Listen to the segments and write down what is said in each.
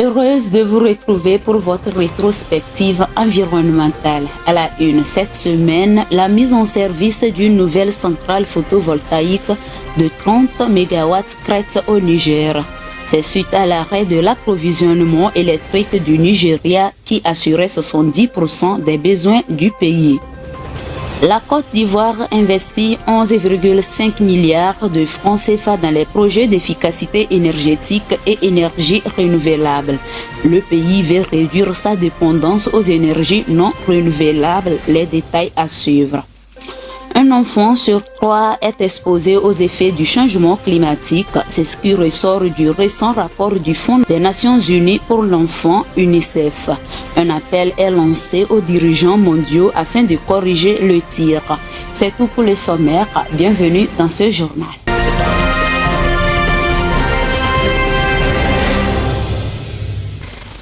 Heureuse de vous retrouver pour votre rétrospective environnementale. À la une cette semaine, la mise en service d'une nouvelle centrale photovoltaïque de 30 MW crête au Niger. C'est suite à l'arrêt de l'approvisionnement électrique du Nigeria qui assurait 70% des besoins du pays. La Côte d'Ivoire investit 11,5 milliards de francs CFA dans les projets d'efficacité énergétique et énergie renouvelable. Le pays veut réduire sa dépendance aux énergies non renouvelables. Les détails à suivre. Un enfant sur 3 est exposé aux effets du changement climatique. C'est ce qui ressort du récent rapport du Fonds des Nations Unies pour l'enfant, UNICEF. Un appel est lancé aux dirigeants mondiaux afin de corriger le tir. C'est tout pour le sommaire. Bienvenue dans ce journal.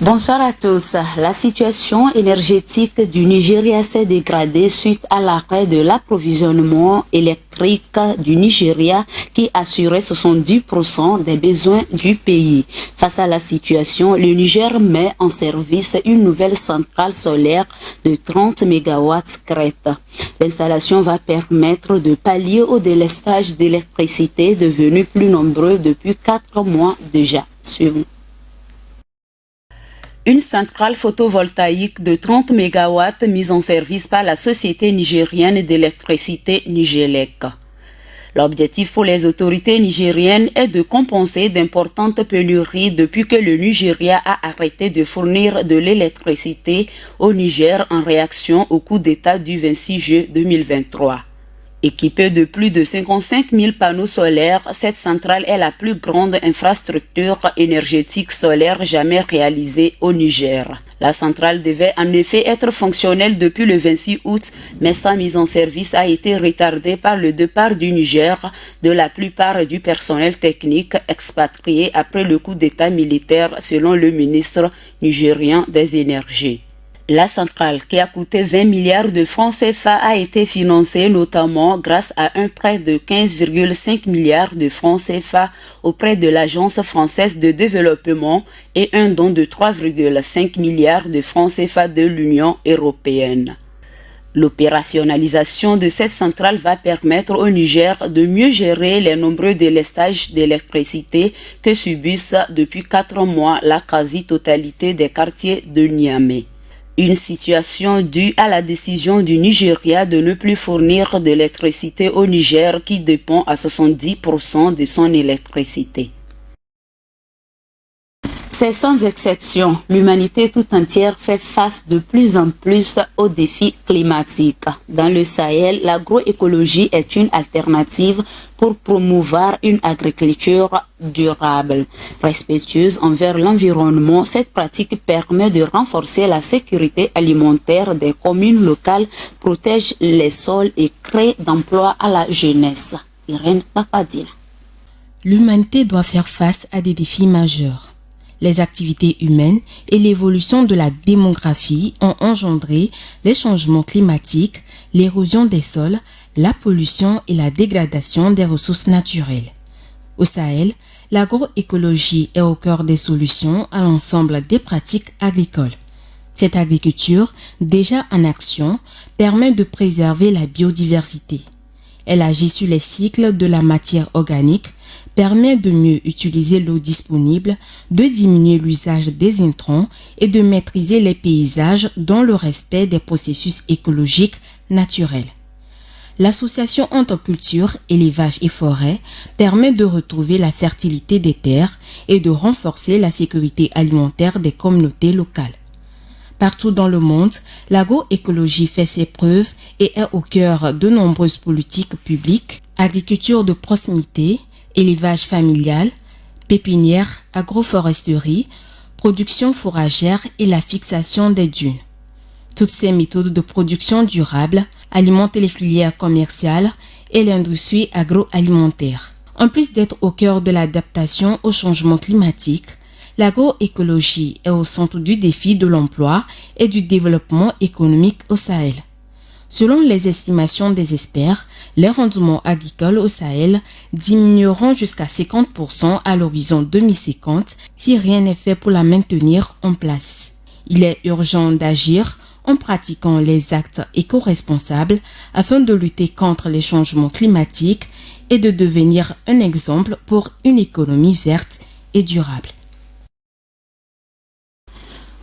Bonsoir à tous. La situation énergétique du Nigeria s'est dégradée suite à l'arrêt de l'approvisionnement électrique du Nigeria qui assurait 70% des besoins du pays. Face à la situation, le Niger met en service une nouvelle centrale solaire de 30 MW crête. L'installation va permettre de pallier au délestage d'électricité devenu plus nombreux depuis 4 mois déjà. Suivons. Une centrale photovoltaïque de 30 MW mise en service par la société nigérienne d'électricité Nigelec. L'objectif pour les autorités nigériennes est de compenser d'importantes pénuries depuis que le Nigeria a arrêté de fournir de l'électricité au Niger en réaction au coup d'État du 26 juillet 2023. Équipée de plus de 55 000 panneaux solaires, cette centrale est la plus grande infrastructure énergétique solaire jamais réalisée au Niger. La centrale devait en effet être fonctionnelle depuis le 26 août, mais sa mise en service a été retardée par le départ du Niger de la plupart du personnel technique expatrié après le coup d'État militaire, selon le ministre nigérien des Énergies. La centrale, qui a coûté 20 milliards de francs CFA, a été financée notamment grâce à un prêt de 15,5 milliards de francs CFA auprès de l'Agence française de développement et un don de 3,5 milliards de francs CFA de l'Union européenne. L'opérationnalisation de cette centrale va permettre au Niger de mieux gérer les nombreux délestages d'électricité que subissent depuis 4 mois la quasi-totalité des quartiers de Niamey. Une situation due à la décision du Nigeria de ne plus fournir d'électricité au Niger qui dépend à 70% de son électricité. C'est sans exception, l'humanité tout entière fait face de plus en plus aux défis climatiques. Dans le Sahel, l'agroécologie est une alternative pour promouvoir une agriculture durable. Respectueuse envers l'environnement, cette pratique permet de renforcer la sécurité alimentaire des communes locales, protège les sols et crée d'emplois à la jeunesse. Irène Papadina. L'humanité doit faire face à des défis majeurs. Les activités humaines et l'évolution de la démographie ont engendré les changements climatiques, l'érosion des sols, la pollution et la dégradation des ressources naturelles. Au Sahel, l'agroécologie est au cœur des solutions à l'ensemble des pratiques agricoles. Cette agriculture, déjà en action, permet de préserver la biodiversité. Elle agit sur les cycles de la matière organique, permet de mieux utiliser l'eau disponible, de diminuer l'usage des intrants et de maîtriser les paysages dans le respect des processus écologiques naturels. L'association entre culture, élevage et forêt permet de retrouver la fertilité des terres et de renforcer la sécurité alimentaire des communautés locales. Partout dans le monde, l'agroécologie fait ses preuves et est au cœur de nombreuses politiques publiques, agriculture de proximité, élevage familial, pépinière, agroforesterie, production fourragère et la fixation des dunes. Toutes ces méthodes de production durable alimentent les filières commerciales et l'industrie agroalimentaire. En plus d'être au cœur de l'adaptation au changement climatique, l'agroécologie est au centre du défi de l'emploi et du développement économique au Sahel. Selon les estimations des experts, les rendements agricoles au Sahel diminueront jusqu'à 50% à l'horizon 2050 si rien n'est fait pour la maintenir en place. Il est urgent d'agir en pratiquant les actes éco-responsables afin de lutter contre les changements climatiques et de devenir un exemple pour une économie verte et durable.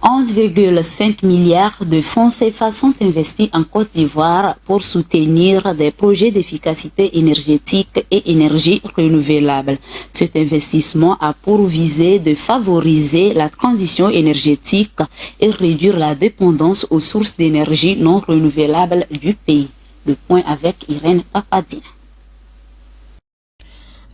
11,5 milliards de francs CFA sont investis en Côte d'Ivoire pour soutenir des projets d'efficacité énergétique et énergie renouvelable. Cet investissement a pour visée de favoriser la transition énergétique et réduire la dépendance aux sources d'énergie non renouvelables du pays. Le point avec Irène Papadina.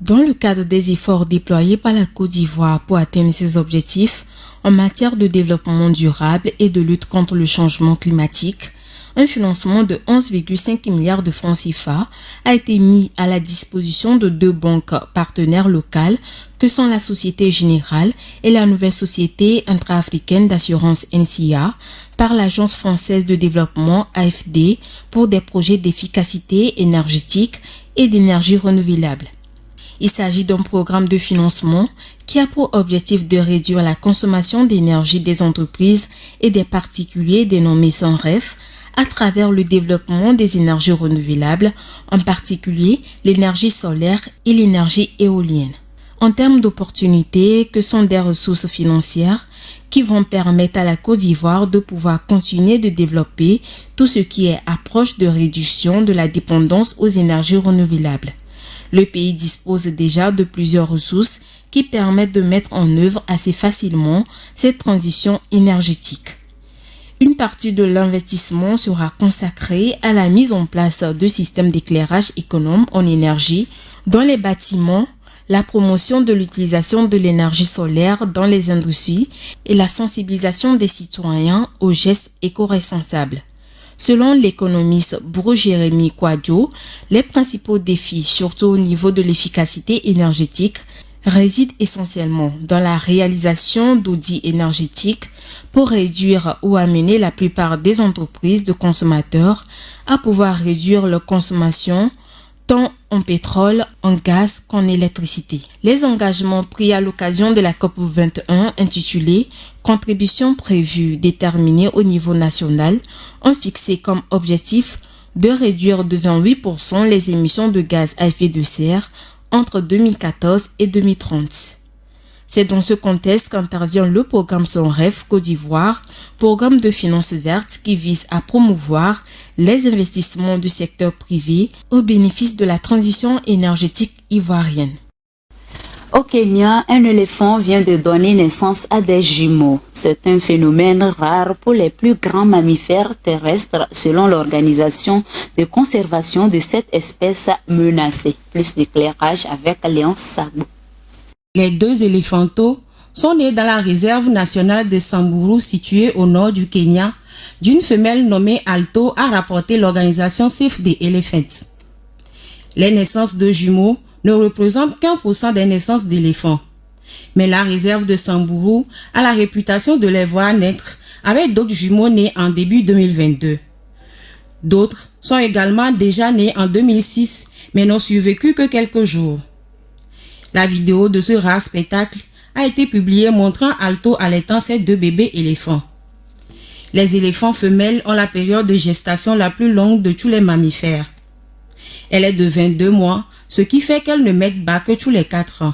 Dans le cadre des efforts déployés par la Côte d'Ivoire pour atteindre ses objectifs, en matière de développement durable et de lutte contre le changement climatique, un financement de 11,5 milliards de francs CFA a été mis à la disposition de 2 banques partenaires locales que sont la Société Générale et la nouvelle Société intra-africaine d'assurance NCA par l'Agence française de développement AFD pour des projets d'efficacité énergétique et d'énergie renouvelable. Il s'agit d'un programme de financement qui a pour objectif de réduire la consommation d'énergie des entreprises et des particuliers dénommés sans REF à travers le développement des énergies renouvelables, en particulier l'énergie solaire et l'énergie éolienne. En termes d'opportunités, que sont des ressources financières qui vont permettre à la Côte d'Ivoire de pouvoir continuer de développer tout ce qui est approche de réduction de la dépendance aux énergies renouvelables. Le pays dispose déjà de plusieurs ressources qui permettent de mettre en œuvre assez facilement cette transition énergétique. Une partie de l'investissement sera consacrée à la mise en place de systèmes d'éclairage économe en énergie dans les bâtiments, la promotion de l'utilisation de l'énergie solaire dans les industries et la sensibilisation des citoyens aux gestes éco-responsables. Selon l'économiste Bruno-Jérémy Kouadio, les principaux défis, surtout au niveau de l'efficacité énergétique, résident essentiellement dans la réalisation d'audits énergétiques pour réduire ou amener la plupart des entreprises de consommateurs à pouvoir réduire leur consommation tant en pétrole, en gaz qu'en électricité. Les engagements pris à l'occasion de la COP21 intitulée « Contributions prévues déterminées au niveau national » ont fixé comme objectif de réduire de 28% les émissions de gaz à effet de serre entre 2014 et 2030. C'est dans ce contexte qu'intervient le programme SONREF Côte d'Ivoire, programme de finances vertes qui vise à promouvoir les investissements du secteur privé au bénéfice de la transition énergétique ivoirienne. Au Kenya, un éléphant vient de donner naissance à des jumeaux. C'est un phénomène rare pour les plus grands mammifères terrestres selon l'Organisation de conservation de cette espèce menacée. Plus d'éclairage avec Léon Sabou. Les 2 éléphantaux sont nés dans la réserve nationale de Samburu située au nord du Kenya d'une femelle nommée Alto, a rapporté l'organisation Save the Elephants. Les naissances de jumeaux ne représentent qu'1% des naissances d'éléphants. Mais la réserve de Samburu a la réputation de les voir naître avec d'autres jumeaux nés en début 2022. D'autres sont également déjà nés en 2006 mais n'ont survécu que quelques jours. La vidéo de ce rare spectacle a été publiée montrant Alto allaitant ses 2 bébés éléphants. Les éléphants femelles ont la période de gestation la plus longue de tous les mammifères. Elle est de 22 mois, ce qui fait qu'elle ne met bas que tous les 4 ans.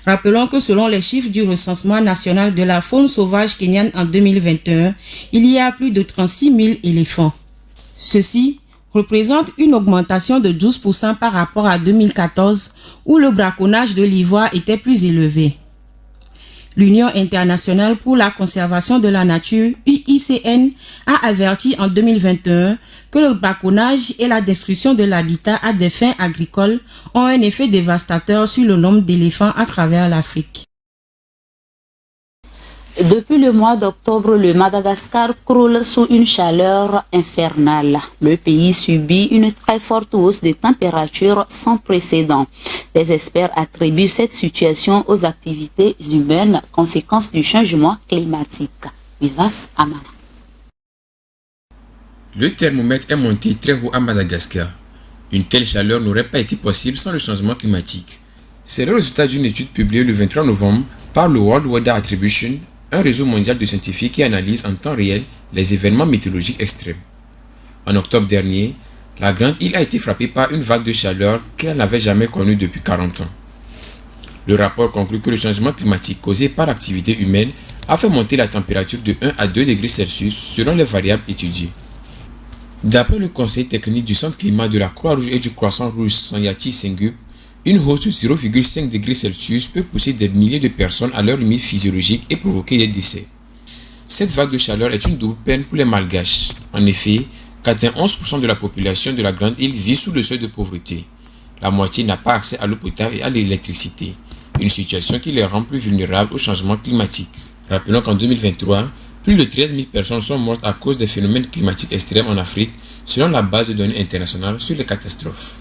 Rappelons que selon les chiffres du recensement national de la faune sauvage kenyane en 2021, il y a plus de 36 000 éléphants. Ceci représente une augmentation de 12% par rapport à 2014 où le braconnage de l'ivoire était plus élevé. L'Union internationale pour la conservation de la nature, UICN, a averti en 2021 que le braconnage et la destruction de l'habitat à des fins agricoles ont un effet dévastateur sur le nombre d'éléphants à travers l'Afrique. Depuis le mois d'octobre, le Madagascar croule sous une chaleur infernale. Le pays subit une très forte hausse de température sans précédent. Les experts attribuent cette situation aux activités humaines, conséquence du changement climatique. Vivas Amana. Le thermomètre est monté très haut à Madagascar. Une telle chaleur n'aurait pas été possible sans le changement climatique. C'est le résultat d'une étude publiée le 23 novembre par le World Weather Attribution, un réseau mondial de scientifiques qui analyse en temps réel les événements météorologiques extrêmes. En octobre dernier, la Grande Île a été frappée par une vague de chaleur qu'elle n'avait jamais connue depuis 40 ans. Le rapport conclut que le changement climatique causé par l'activité humaine a fait monter la température de 1 à 2 degrés Celsius selon les variables étudiées. D'après le conseil technique du Centre climat de la Croix-Rouge et du Croissant-Rouge Sanyati Sengup, une hausse de 0,5 degrés Celsius peut pousser des milliers de personnes à leur limite physiologique et provoquer des décès. Cette vague de chaleur est une double peine pour les Malgaches. En effet, 91% de la population de la Grande Île vit sous le seuil de pauvreté. La moitié n'a pas accès à l'eau potable et à l'électricité, une situation qui les rend plus vulnérables au changement climatique. Rappelons qu'en 2023, plus de 13 000 personnes sont mortes à cause des phénomènes climatiques extrêmes en Afrique, selon la base de données internationale sur les catastrophes.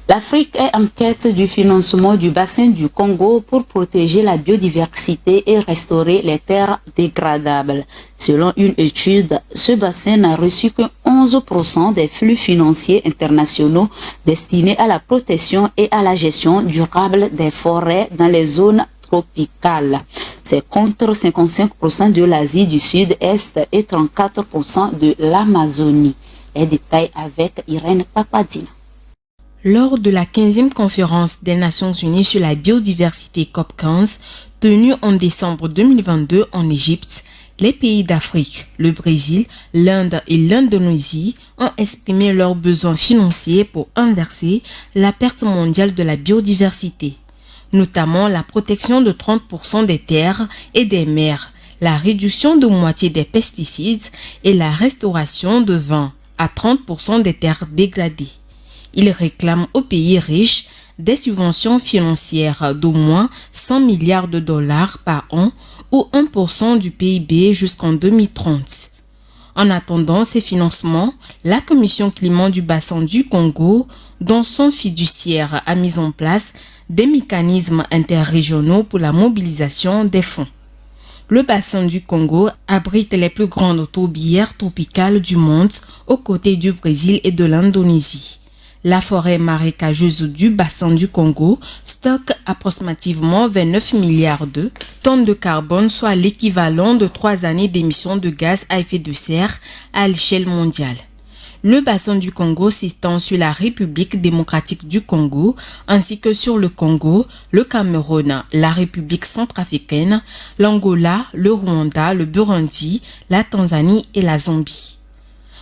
L'Afrique est en quête du financement du bassin du Congo pour protéger la biodiversité et restaurer les terres dégradables. Selon une étude, ce bassin n'a reçu que 11% des flux financiers internationaux destinés à la protection et à la gestion durable des forêts dans les zones tropicales. C'est contre 55% de l'Asie du Sud-Est et 34% de l'Amazonie. Les détails avec Irène Papadina. Lors de la 15e conférence des Nations Unies sur la biodiversité COP15, tenue en décembre 2022 en Égypte, les pays d'Afrique, le Brésil, l'Inde et l'Indonésie ont exprimé leurs besoins financiers pour inverser la perte mondiale de la biodiversité, notamment la protection de 30% des terres et des mers, la réduction de moitié des pesticides et la restauration de 20 à 30% des terres dégradées. Il réclame aux pays riches des subventions financières d'au moins 100 milliards de dollars par an ou 1% du PIB jusqu'en 2030. En attendant ces financements, la Commission climat du bassin du Congo, dont son fiduciaire a mis en place des mécanismes interrégionaux pour la mobilisation des fonds. Le bassin du Congo abrite les plus grandes tourbières tropicales du monde aux côtés du Brésil et de l'Indonésie. La forêt marécageuse du bassin du Congo stocke approximativement 29 milliards de tonnes de carbone, soit l'équivalent de 3 années d'émissions de gaz à effet de serre à l'échelle mondiale. Le bassin du Congo s'étend sur la République démocratique du Congo, ainsi que sur le Congo, le Cameroun, la République centrafricaine, l'Angola, le Rwanda, le Burundi, la Tanzanie et la Zambie.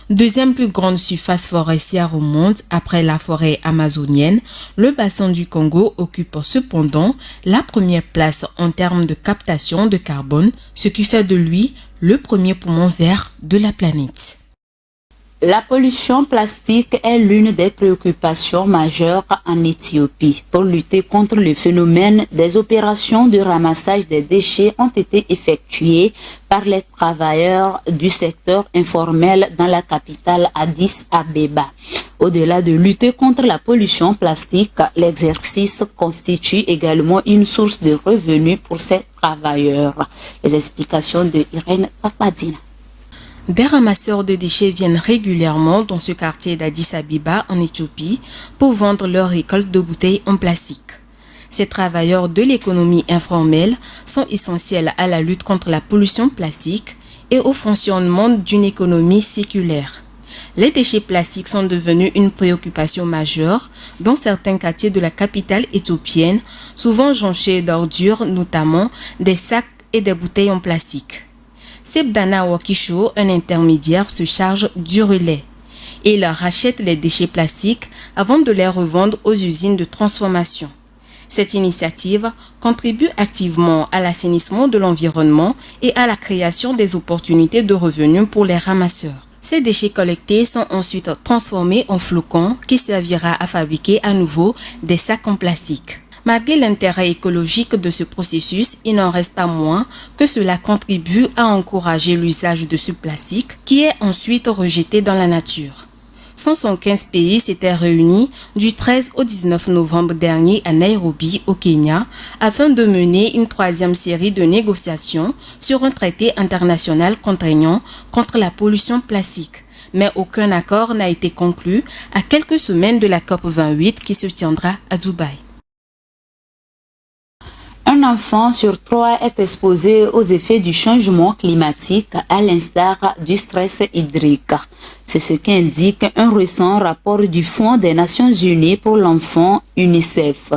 Deuxième plus grande surface forestière au monde après la forêt amazonienne, le bassin du Congo occupe cependant la première place en termes de captation de carbone, ce qui fait de lui le premier poumon vert de la planète. La pollution plastique est l'une des préoccupations majeures en Éthiopie. Pour lutter contre le phénomène, des opérations de ramassage des déchets ont été effectuées par les travailleurs du secteur informel dans la capitale Addis Abeba. Au-delà de lutter contre la pollution plastique, l'exercice constitue également une source de revenus pour ces travailleurs. Les explications de Irène Papadina. Des ramasseurs de déchets viennent régulièrement dans ce quartier d'Addis Abeba en Éthiopie pour vendre leurs récoltes de bouteilles en plastique. Ces travailleurs de l'économie informelle sont essentiels à la lutte contre la pollution plastique et au fonctionnement d'une économie séculaire. Les déchets plastiques sont devenus une préoccupation majeure dans certains quartiers de la capitale éthiopienne, souvent jonchés d'ordures, notamment des sacs et des bouteilles en plastique. Sebdana Wakisho, un intermédiaire, se charge du relais. Il rachète les déchets plastiques avant de les revendre aux usines de transformation. Cette initiative contribue activement à l'assainissement de l'environnement et à la création des opportunités de revenus pour les ramasseurs. Ces déchets collectés sont ensuite transformés en flocons qui servira à fabriquer à nouveau des sacs en plastique. Malgré l'intérêt écologique de ce processus, il n'en reste pas moins que cela contribue à encourager l'usage de ce plastique qui est ensuite rejeté dans la nature. 115 pays s'étaient réunis du 13 au 19 novembre dernier à Nairobi, au Kenya, afin de mener une troisième série de négociations sur un traité international contraignant contre la pollution plastique. mais aucun accord n'a été conclu à quelques semaines de la COP28 qui se tiendra à Dubaï. Un enfant sur 3 est exposé aux effets du changement climatique à l'instar du stress hydrique. C'est ce qu'indique un récent rapport du Fonds des Nations Unies pour l'enfant UNICEF.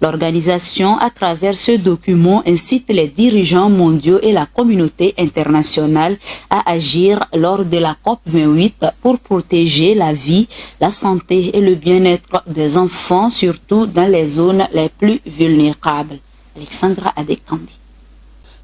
L'organisation, à travers ce document, incite les dirigeants mondiaux et la communauté internationale à agir lors de la COP28 pour protéger la vie, la santé et le bien-être des enfants, surtout dans les zones les plus vulnérables. Alexandra Adekambi.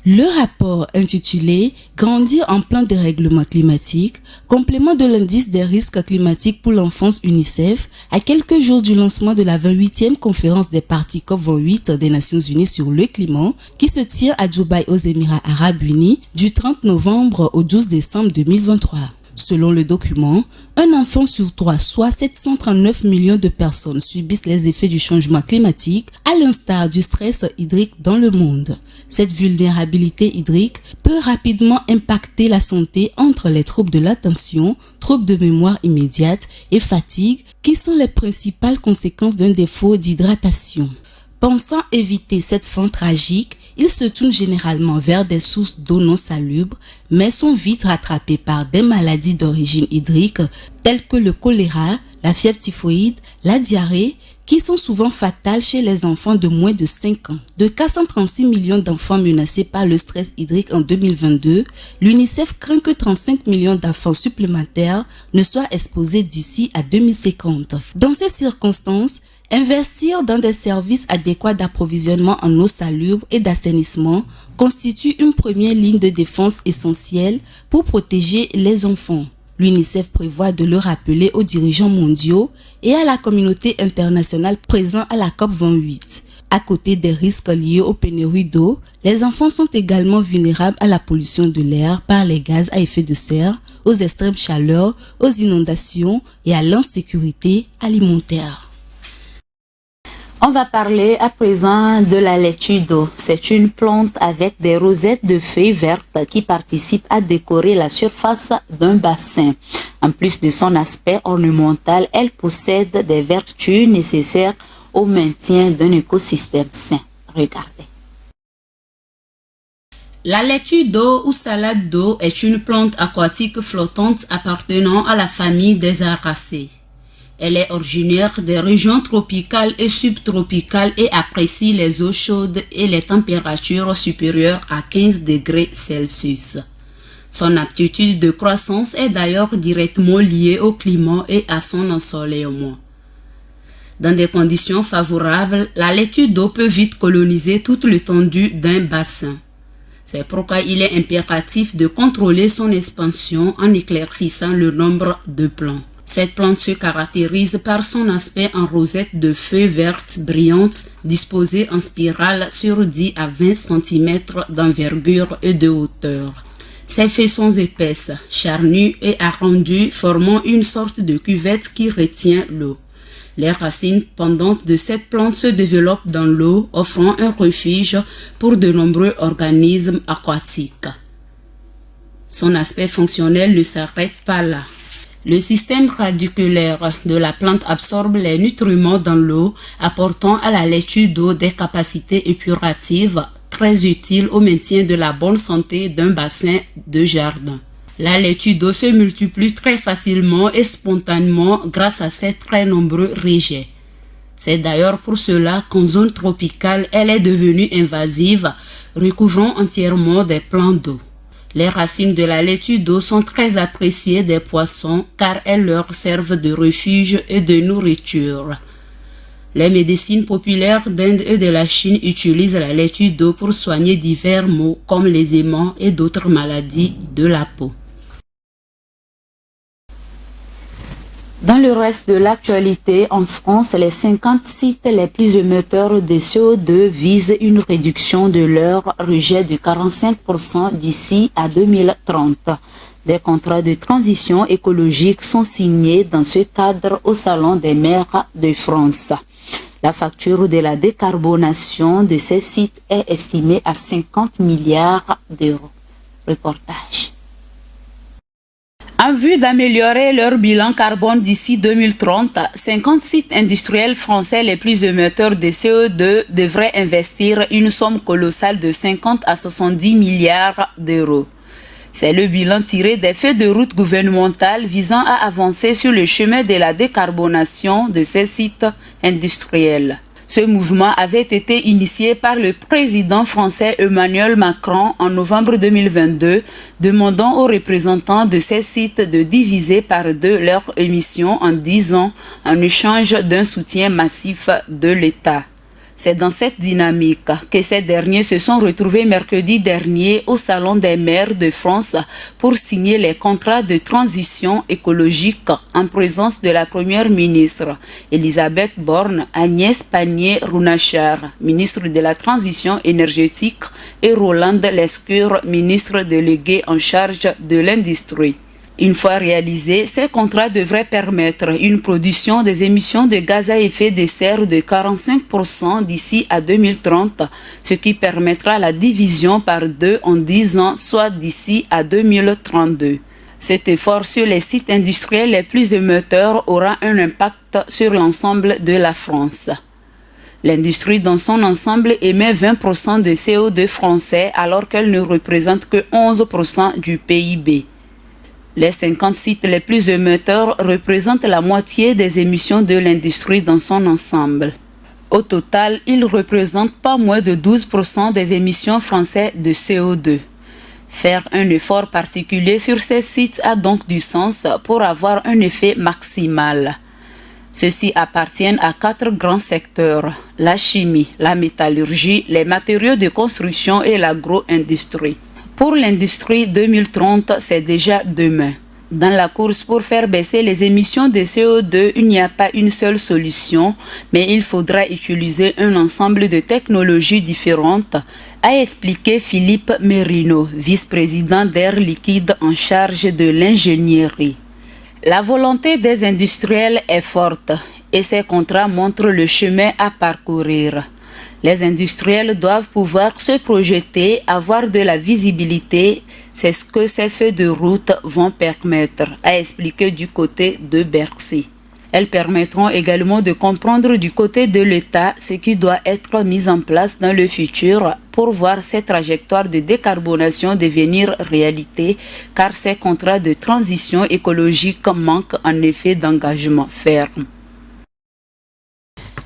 Le rapport intitulé « Grandir en plein dérèglement climatique », complément de l'indice des risques climatiques pour l'enfance UNICEF, à quelques jours du lancement de la 28e conférence des parties COP28 des Nations Unies sur le climat, qui se tient à Dubaï aux Émirats Arabes Unis du 30 novembre au 12 décembre 2023. Selon le document, un enfant sur 3, soit 739 millions de personnes, subissent les effets du changement climatique, à l'instar du stress hydrique dans le monde. Cette vulnérabilité hydrique peut rapidement impacter la santé entre les troubles de l'attention, troubles de mémoire immédiate et fatigue, qui sont les principales conséquences d'un défaut d'hydratation. Pensant éviter cette fin tragique, ils se tournent généralement vers des sources d'eau non salubres, mais sont vite rattrapés par des maladies d'origine hydrique telles que le choléra, la fièvre typhoïde, la diarrhée, qui sont souvent fatales chez les enfants de moins de 5 ans. De 436 millions d'enfants menacés par le stress hydrique en 2022, l'UNICEF craint que 35 millions d'enfants supplémentaires ne soient exposés d'ici à 2050. Dans ces circonstances, investir dans des services adéquats d'approvisionnement en eau salubre et d'assainissement constitue une première ligne de défense essentielle pour protéger les enfants. L'UNICEF prévoit de le rappeler aux dirigeants mondiaux et à la communauté internationale présente à la COP28. À côté des risques liés aux pénuries d'eau, les enfants sont également vulnérables à la pollution de l'air par les gaz à effet de serre, aux extrêmes chaleurs, aux inondations et à l'insécurité alimentaire. On va parler à présent de la laitue d'eau. C'est une plante avec des rosettes de feuilles vertes qui participe à décorer la surface d'un bassin. En plus de son aspect ornemental, elle possède des vertus nécessaires au maintien d'un écosystème sain. Regardez. La laitue d'eau ou salade d'eau est une plante aquatique flottante appartenant à la famille des Aracées. Elle est originaire des régions tropicales et subtropicales et apprécie les eaux chaudes et les températures supérieures à 15 degrés Celsius. Son aptitude de croissance est d'ailleurs directement liée au climat et à son ensoleillement. Dans des conditions favorables, la laitue d'eau peut vite coloniser toute l'étendue d'un bassin. C'est pourquoi il est impératif de contrôler son expansion en éclaircissant le nombre de plants. Cette plante se caractérise par son aspect en rosette de feuilles vertes brillantes disposées en spirale sur 10 à 20 cm d'envergure et de hauteur. Ses feuilles sont épaisses, charnues et arrondies, formant une sorte de cuvette qui retient l'eau. Les racines pendantes de cette plante se développent dans l'eau, offrant un refuge pour de nombreux organismes aquatiques. Son aspect fonctionnel ne s'arrête pas là. Le système radiculaire de la plante absorbe les nutriments dans l'eau, apportant à la laitue d'eau des capacités épuratives très utiles au maintien de la bonne santé d'un bassin de jardin. La laitue d'eau se multiplie très facilement et spontanément grâce à ses très nombreux rejets. C'est d'ailleurs pour cela qu'en zone tropicale, elle est devenue invasive, recouvrant entièrement des plans d'eau. Les racines de la laitue d'eau sont très appréciées des poissons car elles leur servent de refuge et de nourriture. Les médecines populaires d'Inde et de la Chine utilisent la laitue d'eau pour soigner divers maux comme les aimants et d'autres maladies de la peau. Dans le reste de l'actualité, en France, les 50 sites les plus émetteurs de CO2 visent une réduction de leur rejet de 45% d'ici à 2030. Des contrats de transition écologique sont signés dans ce cadre au Salon des maires de France. La facture de la décarbonation de ces sites est estimée à 50 milliards d'euros. Reportage. En vue d'améliorer leur bilan carbone d'ici 2030, 50 sites industriels français les plus émetteurs de CO2 devraient investir une somme colossale de 50 à 70 milliards d'euros. C'est le bilan tiré des feuilles de route gouvernementales visant à avancer sur le chemin de la décarbonation de ces sites industriels. Ce mouvement avait été initié par le président français Emmanuel Macron en novembre 2022, demandant aux représentants de ces sites de diviser par 2 leurs émissions en 10 ans en échange d'un soutien massif de l'État. C'est dans cette dynamique que ces derniers se sont retrouvés mercredi dernier au Salon des maires de France pour signer les contrats de transition écologique en présence de la Première ministre Elisabeth Borne, Agnès Pannier-Runacher, ministre de la Transition énergétique, et Roland Lescure, ministre délégué en charge de l'industrie. Une fois réalisés, ces contrats devraient permettre une production des émissions de gaz à effet de serre de 45% d'ici à 2030, ce qui permettra la division par 2 en 10 ans, soit d'ici à 2032. Cet effort sur les sites industriels les plus émetteurs aura un impact sur l'ensemble de la France. L'industrie dans son ensemble émet 20% de CO2 français alors qu'elle ne représente que 11% du PIB. Les 50 sites les plus émetteurs représentent la moitié des émissions de l'industrie dans son ensemble. Au total, ils représentent pas moins de 12% des émissions françaises de CO2. Faire un effort particulier sur ces sites a donc du sens pour avoir un effet maximal. Ceux-ci appartiennent à 4 grands secteurs: la chimie, la métallurgie, les matériaux de construction et l'agro-industrie. Pour l'industrie, 2030, c'est déjà demain. Dans la course pour faire baisser les émissions de CO2, il n'y a pas une seule solution, mais il faudra utiliser un ensemble de technologies différentes, a expliqué Philippe Merino, vice-président d'Air Liquide en charge de l'ingénierie. La volonté des industriels est forte et ces contrats montrent le chemin à parcourir. Les industriels doivent pouvoir se projeter, avoir de la visibilité. C'est ce que ces feuilles de route vont permettre, a expliqué du côté de Bercy. Elles permettront également de comprendre du côté de l'État ce qui doit être mis en place dans le futur pour voir ces trajectoires de décarbonation devenir réalité, car ces contrats de transition écologique manquent en effet d'engagement ferme.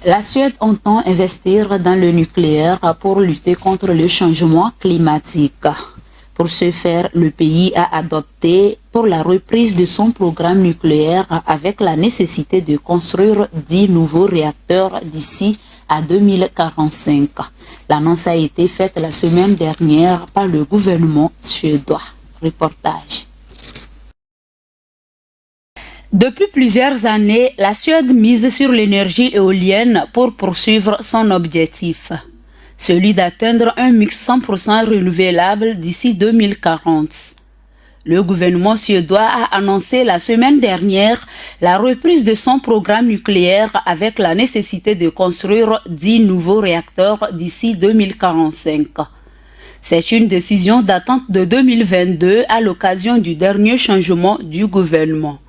La Suède entend investir dans le nucléaire pour lutter contre le changement climatique. Pour ce faire, le pays a adopté pour la reprise de son programme nucléaire avec la nécessité de construire 10 nouveaux réacteurs d'ici à 2045. L'annonce a été faite la semaine dernière par le gouvernement suédois. Reportage. Depuis plusieurs années, la Suède mise sur l'énergie éolienne pour poursuivre son objectif, celui d'atteindre un mix 100% renouvelable d'ici 2040. Le gouvernement suédois a annoncé la semaine dernière la reprise de son programme nucléaire avec la nécessité de construire 10 nouveaux réacteurs d'ici 2045. C'est une décision datant de 2022 à l'occasion du dernier changement du gouvernement.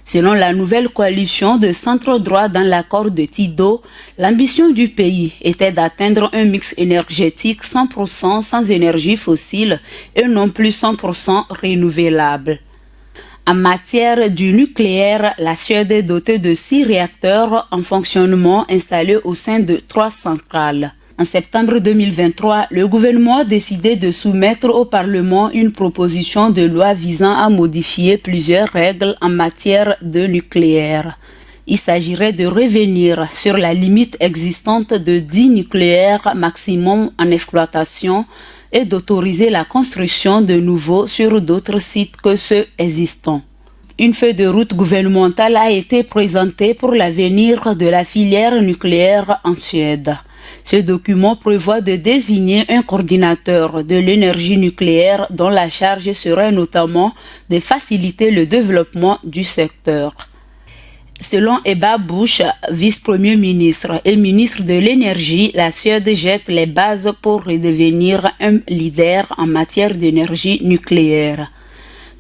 Selon la nouvelle coalition de centre-droit dans l'accord de Tido, l'ambition du pays était d'atteindre un mix énergétique 100% sans énergie fossile et non plus 100% renouvelable. En matière du nucléaire, la Suède est dotée de 6 réacteurs en fonctionnement installés au sein de 3 centrales. En septembre 2023, le gouvernement a décidé de soumettre au Parlement une proposition de loi visant à modifier plusieurs règles en matière de nucléaire. Il s'agirait de revenir sur la limite existante de 10 nucléaires maximum en exploitation et d'autoriser la construction de nouveaux sur d'autres sites que ceux existants. Une feuille de route gouvernementale a été présentée pour l'avenir de la filière nucléaire en Suède. Ce document prévoit de désigner un coordinateur de l'énergie nucléaire dont la charge serait notamment de faciliter le développement du secteur. Selon Ebba Busch, vice-premier ministre et ministre de l'énergie, la Suède jette les bases pour redevenir un leader en matière d'énergie nucléaire.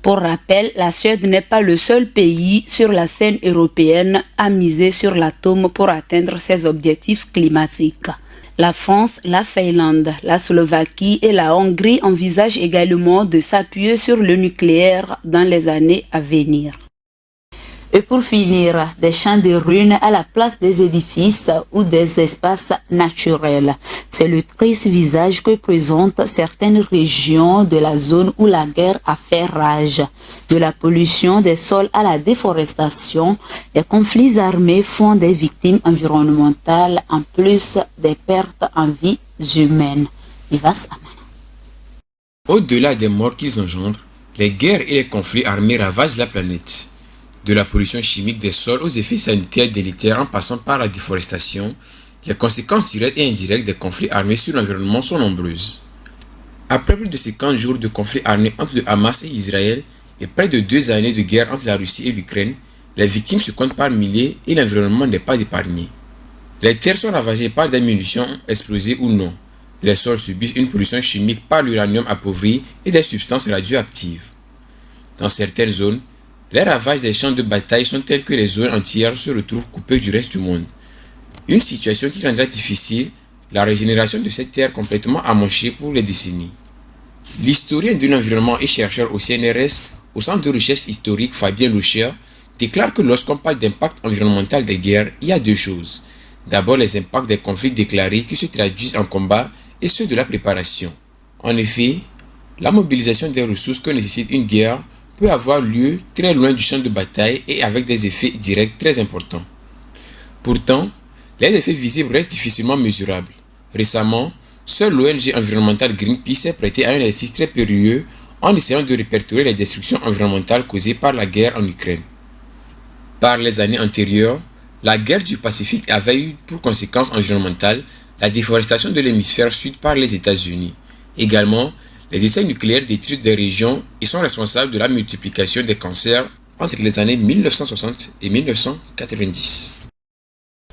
Pour rappel, la Suède n'est pas le seul pays sur la scène européenne à miser sur l'atome pour atteindre ses objectifs climatiques. La France, la Finlande, la Slovaquie et la Hongrie envisagent également de s'appuyer sur le nucléaire dans les années à venir. Et pour finir, des champs de ruines à la place des édifices ou des espaces naturels. C'est le triste visage que présentent certaines régions de la zone où la guerre a fait rage. De la pollution des sols à la déforestation, les conflits armés font des victimes environnementales en plus des pertes en vies humaines. Vivas Amana. Au-delà des morts qu'ils engendrent, les guerres et les conflits armés ravagent la planète. De la pollution chimique des sols aux effets sanitaires délétères en passant par la déforestation, les conséquences directes et indirectes des conflits armés sur l'environnement sont nombreuses. Après plus de 50 jours de conflits armés entre le Hamas et Israël et près de 2 années de guerre entre la Russie et l'Ukraine, les victimes se comptent par milliers et l'environnement n'est pas épargné. Les terres sont ravagées par des munitions explosées ou non. Les sols subissent une pollution chimique par l'uranium appauvri et des substances radioactives. Dans certaines zones, les ravages des champs de bataille sont tels que les zones entières se retrouvent coupées du reste du monde. Une situation qui rendra difficile la régénération de cette terre complètement amochée pour les décennies. L'historien de l'environnement et chercheur au CNRS, au Centre de recherche historique Fabien Loucher, déclare que lorsqu'on parle d'impact environnemental des guerres, il y a 2 choses. D'abord les impacts des conflits déclarés qui se traduisent en combat et ceux de la préparation. En effet, la mobilisation des ressources que nécessite une guerre peut avoir lieu très loin du champ de bataille et avec des effets directs très importants. Pourtant, les effets visibles restent difficilement mesurables. Récemment, seule l'ONG environnementale Greenpeace s'est prêtée à un exercice très périlleux en essayant de répertorier les destructions environnementales causées par la guerre en Ukraine. Par les années antérieures, la guerre du Pacifique avait eu pour conséquence environnementale la déforestation de l'hémisphère sud par les États-Unis. Également, les essais nucléaires détruisent des régions et sont responsables de la multiplication des cancers entre les années 1960 et 1990.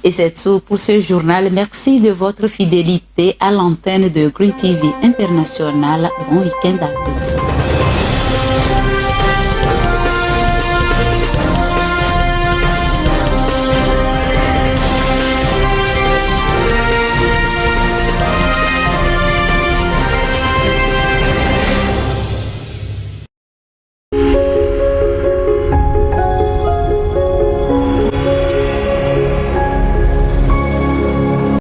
Et c'est tout pour ce journal. Merci de votre fidélité à l'antenne de Green TV International. Bon week-end à tous.